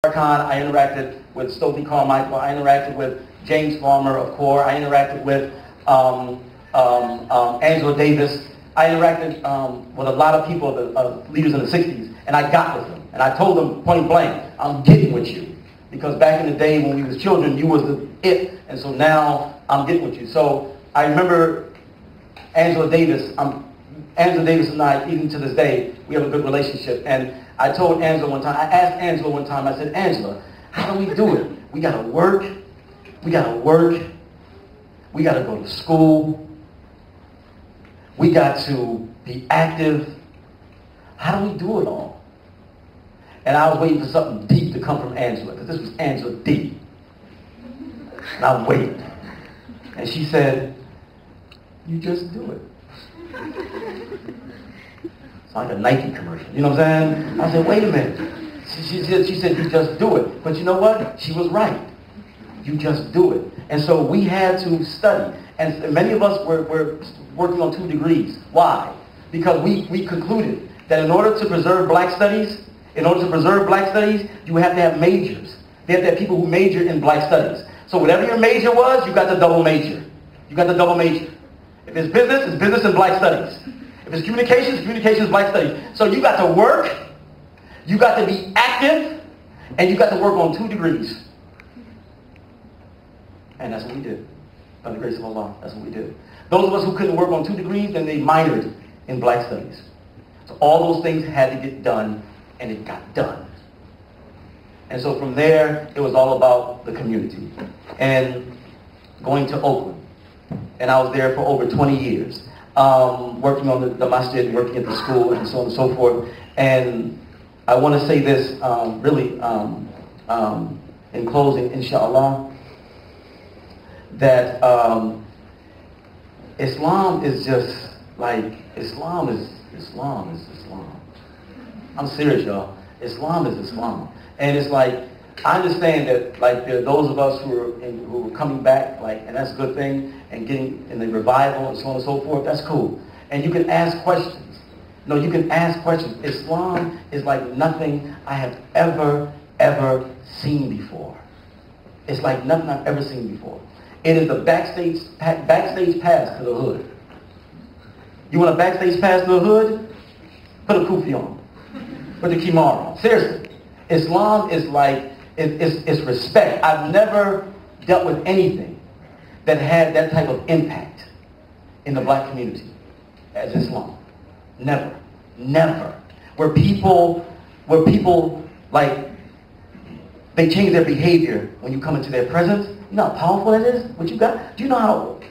I interacted with Stokely Carmichael, I interacted with James Farmer of CORE, I interacted with Angela Davis, I interacted with a lot of people, leaders in the 60s, and I got with them. And I told them point blank, I'm getting with you. Because back in the day when we was children, you was the it, and so now I'm getting with you. So I remember Angela Davis and I, even to this day, we have a good relationship. And I told Angela one time, I asked Angela one time, I said, Angela, how do we do it? We got to work. We got to work. We got to go to school. We got to be active. How do we do it all? And I was waiting for something deep to come from Angela, because this was Angela deep. And I waited. And she said, you just do it. It's like a Nike commercial. You know what I'm saying? I said, wait a minute. She said, you just do it. But you know what? She was right. You just do it. And so we had to study. And many of us were working on 2 degrees. Why? Because we concluded that in order to preserve black studies, you have to have majors. They have to have people who major in black studies. So whatever your major was, you got the double major. You got the double major. If it's business and black studies. If it's communications, black studies. So you got to work, you got to be active, and you got to work on 2 degrees. And that's what we did. By the grace of Allah, that's what we did. Those of us who couldn't work on 2 degrees, then they minored in black studies. So all those things had to get done, and it got done. And so from there, it was all about the community. And going to Oakland. And I was there for over 20 years. Working on the masjid, working at the school, and so on and so forth. And I want to say this in closing, inshallah, that Islam is just like, Islam is Islam. I'm serious, y'all. Islam is Islam. And it's like, I understand that, like, there are those of us who are coming back, like, and that's a good thing, and getting in the revival and so on and so forth, that's cool. And you can ask questions. No, you can ask questions. Islam is like nothing I have ever seen before. It's like nothing I've ever seen before. It is the backstage pass to the hood. You want a backstage pass to the hood? Put a kufi on. Put the kimar on. Seriously. Islam is like, it's respect. I've never dealt with anything that had that type of impact in the black community as Islam. Never. Where people like, they change their behavior when you come into their presence. You know how powerful that is, what you got? Do you know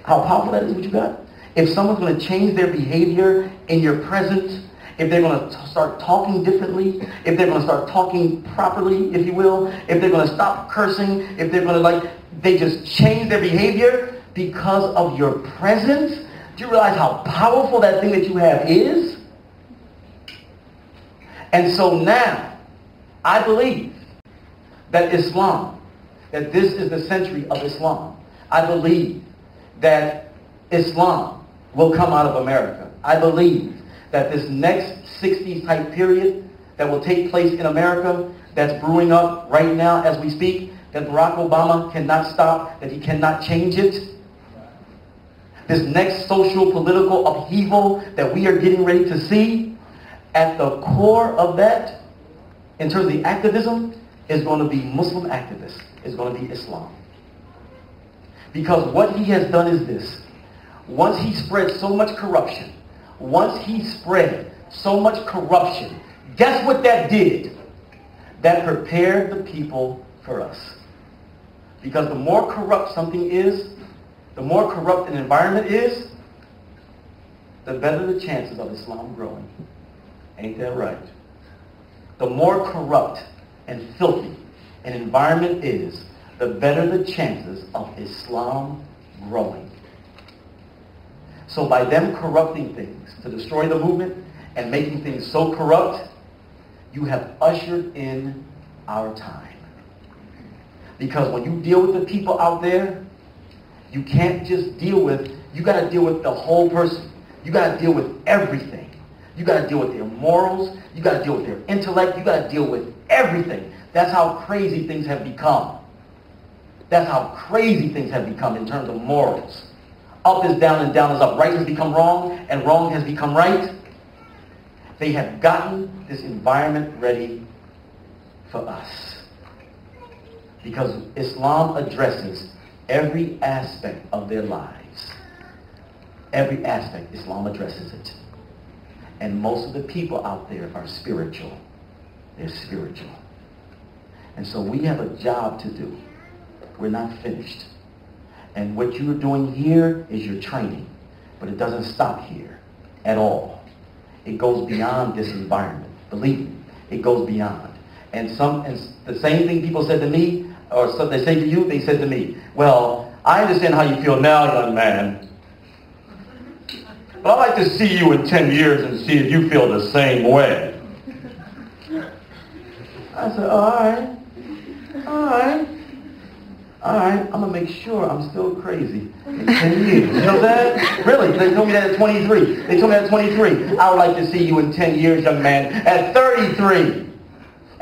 how powerful that is, what you got? If someone's going to change their behavior in your presence, if they're going to start talking differently, if they're going to start talking properly, if you will, if they're going to stop cursing, if they're going to they just change their behavior because of your presence. Do you realize how powerful that thing that you have is? And so now, I believe that Islam, that this is the century of Islam. I believe that Islam will come out of America. I believe that this next 60s type period that will take place in America, that's brewing up right now as we speak, that Barack Obama cannot stop, that he cannot change it. This next social political upheaval that we are getting ready to see, at the core of that, in terms of the activism, is going to be Muslim activists. Is going to be Islam. Because what he has done is this. Once he spread so much corruption, guess what that did? That prepared the people for us. Because the more corrupt something is, the more corrupt an environment is, the better the chances of Islam growing. Ain't that right? The more corrupt and filthy an environment is, the better the chances of Islam growing. So by them corrupting things to destroy the movement and making things so corrupt, you have ushered in our time. Because when you deal with the people out there, you can't just deal with, you got to deal with the whole person. You got to deal with everything. You got to deal with their morals. You got to deal with their intellect. You got to deal with everything. That's how crazy things have become. That's how crazy things have become in terms of morals. Up is down and down is up. Right has become wrong and wrong has become right. They have gotten this environment ready for us. Because Islam addresses every aspect of their lives. Every aspect, Islam addresses it. And most of the people out there are spiritual. They're spiritual. And so we have a job to do. We're not finished. And what you're doing here is your training. But it doesn't stop here at all. It goes beyond this environment. Believe me, it goes beyond. And the same thing people said to me, or so they say to you, they said to me, well, I understand how you feel now, young man. But I'd like to see you in 10 years and see if you feel the same way. I said, all right. I'm going to make sure I'm still crazy in 10 years. You know that? Really, they told me that at 23. They told me that at 23. I would like to see you in 10 years, young man, at 33.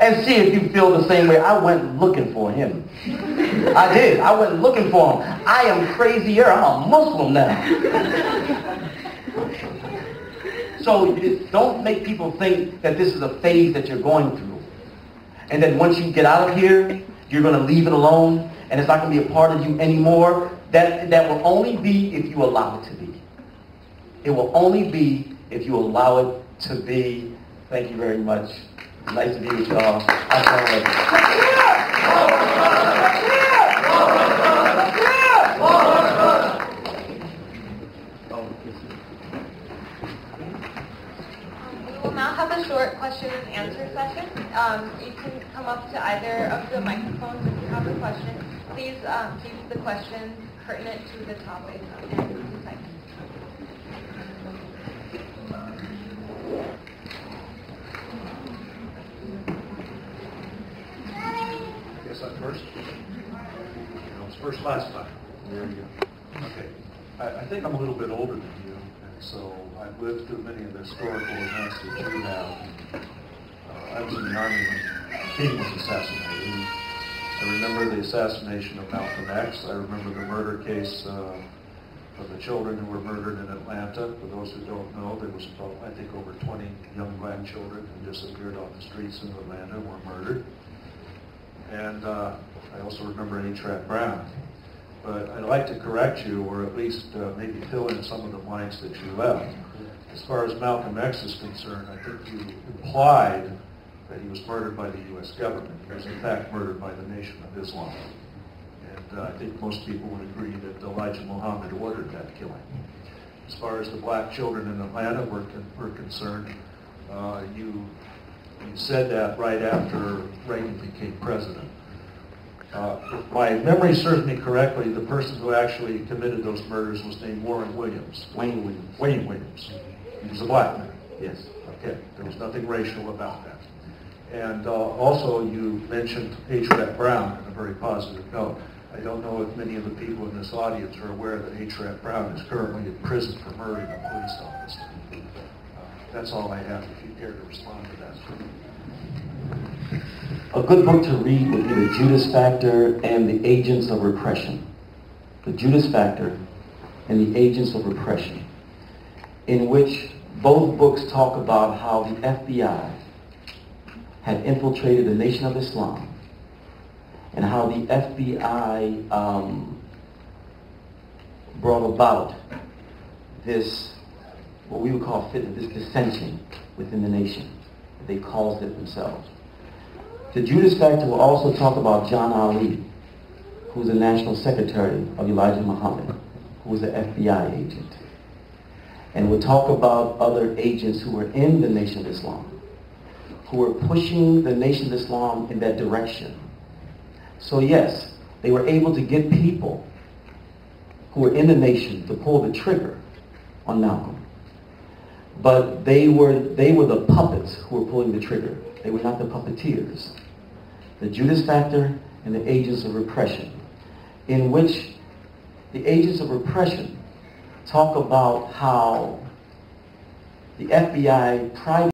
And see if you feel the same way. I went looking for him. I did. I went looking for him. I am crazier. I'm a Muslim now. So don't make people think that this is a phase that you're going through. And then once you get out of here, you're going to leave it alone, and it's not going to be a part of you anymore. That will only be if you allow it to be. It will only be if you allow it to be. Thank you very much. Nice to be with y'all. We will now have a short question and answer session. You can come up to either of the microphones if you have a question. Please keep the question pertinent to the topic and concise. Guess I'm first. I was first last time. There you go. Okay. I think I'm a little bit older than you, and so I've lived through many of the historical events that you have. I was in the Army when King was assassinated. I remember the assassination of Malcolm X. I remember the murder case of the children who were murdered in Atlanta. For those who don't know, there was, I think, over 20 young black children who disappeared off the streets in Atlanta and were murdered. And I also remember A. Brown. But I'd like to correct you, or at least maybe fill in some of the blanks that you left. As far as Malcolm X is concerned, I think you implied that he was murdered by the U.S. government. He was in fact murdered by the Nation of Islam. And I think most people would agree that Elijah Muhammad ordered that killing. As far as the black children in Atlanta were concerned, you said that right after Reagan became president. If my memory serves me correctly, the person who actually committed those murders was named Warren Williams. Wayne Williams. Wayne Williams. He was a black man. Yes. Okay. There was nothing racial about that. And also you mentioned A. Brown in a very positive note. I don't know if many of the people in this audience are aware that A. Brown is currently in prison for murdering a police officer. That's all I have, if you care to respond to that. A good book to read would be The Judas Factor and The Agents of Repression. The Judas Factor and The Agents of Repression, in which both books talk about how the FBI had infiltrated the Nation of Islam and how the FBI brought about this, what we would call fitna, this dissension within the nation. They caused it themselves. The Judas Factor will also talk about John Ali, who was the National Secretary of Elijah Muhammad, who was an FBI agent. And we'll talk about other agents who were in the Nation of Islam, who were pushing the Nation of Islam in that direction. So yes, they were able to get people who were in the nation to pull the trigger on Malcolm. But they were the puppets who were pulling the trigger. They were not the puppeteers. The Judas Factor and the Agents of Repression, in which the Agents of Repression talk about how the FBI tried